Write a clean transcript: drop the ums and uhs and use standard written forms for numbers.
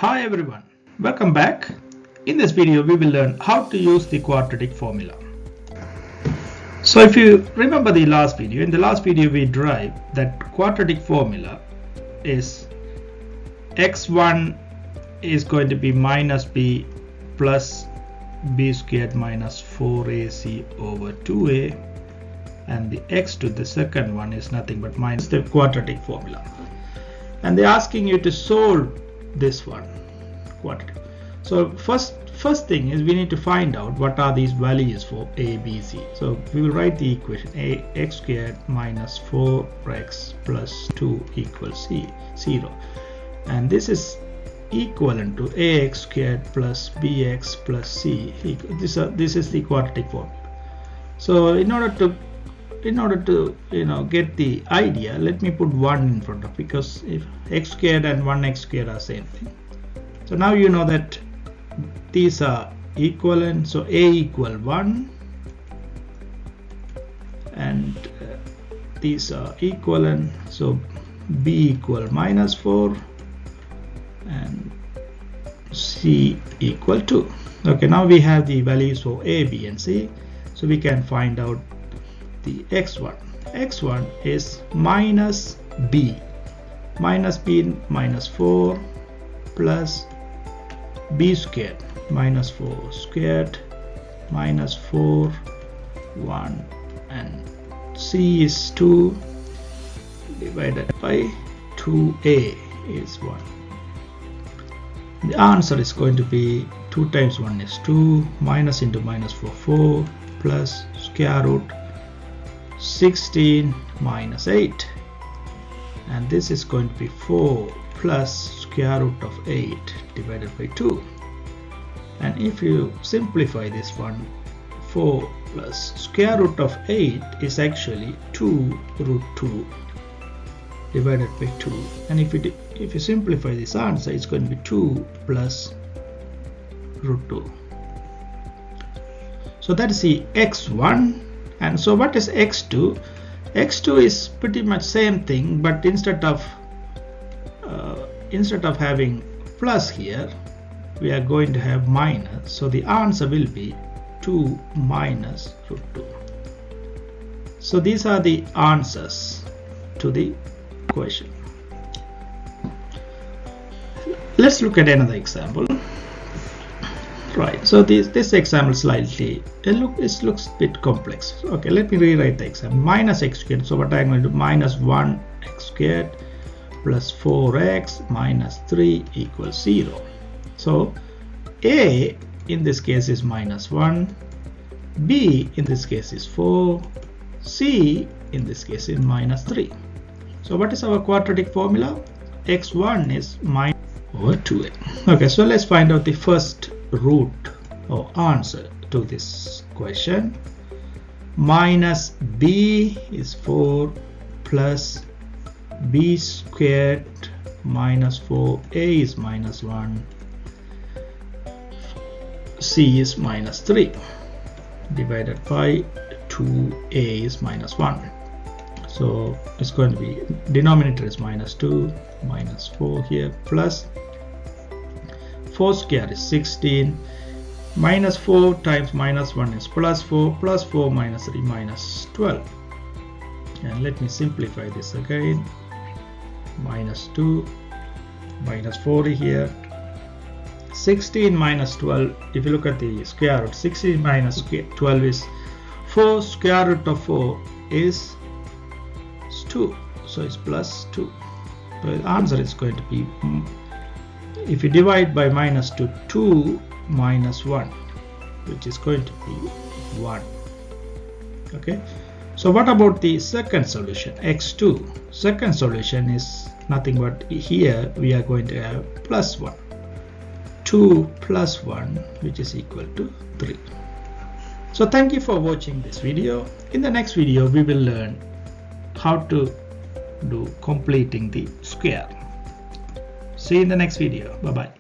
Hi everyone, welcome back. In this video we will learn how to use the quadratic formula. So if you remember the last video, in the last video we derived that quadratic formula is x1 is going to be minus b plus b squared minus 4ac over 2a, and the x to the second one is nothing but minus the quadratic formula, and they're asking you to solve this one quadratic. So first thing is we need to find out what are these values for a, b, c. So we will write the equation x squared minus 4x plus 2 equals 0, and this is equivalent to ax squared plus bx plus c. This is the quadratic form. So in order to get the idea, let me put 1 in front of, because if x squared and 1x squared are same thing. So now you know that these are equivalent, so a equal 1 and these are equivalent, so b equal minus 4 and c equal 2. Okay, now we have the values for a, b and c, so we can find out the x1 is minus b minus 4 plus b squared minus 4 squared minus 4 1, and c is 2 divided by 2a is 1. The answer is going to be 2 times 1 is 2, minus into minus 4 plus square root 16 minus 8, and this is going to be 4 plus square root of 8 divided by 2, and if you simplify this one, 4 plus square root of 8 is actually 2 root 2 divided by 2, and if you simplify this answer, it's going to be 2 plus root 2. So that is the x1. And so what is x2? x2 is pretty much same thing, but instead of having plus here, we are going to have minus. So the answer will be 2 minus root 2. So these are the answers to the question. Let's look at another example. Right, so this example slightly it looks a bit complex. Okay, let me rewrite the example. Minus x squared, so what I'm going to do, minus 1x squared plus 4x minus 3 equals 0. So a in this case is minus 1, b in this case is 4, c in this case is minus 3. So what is our quadratic formula? x1 is minus over 2a. Okay, so let's find out the first root or answer to this question. Minus b is 4 plus b squared minus 4a is minus 1, c is minus 3 divided by 2a is minus 1. So it's going to be denominator is minus 2, minus 4 here, plus 4 square is 16, minus 4 times minus 1 is plus 4 minus 3 minus 12, and let me simplify this again. Minus 2 minus 4 here, 16 minus 12, if you look at the square root, 16 minus 12 is 4, square root of 4 is 2, so it's plus 2. So the answer is going to be, if you divide by minus 2 minus 1, which is going to be 1. Okay, so what about the second solution, x2? Second solution is nothing but here we are going to have plus 1, 2 plus 1, which is equal to 3. So thank you for watching this video. In the next video we will learn how to do completing the square. See you in the next video. Bye bye.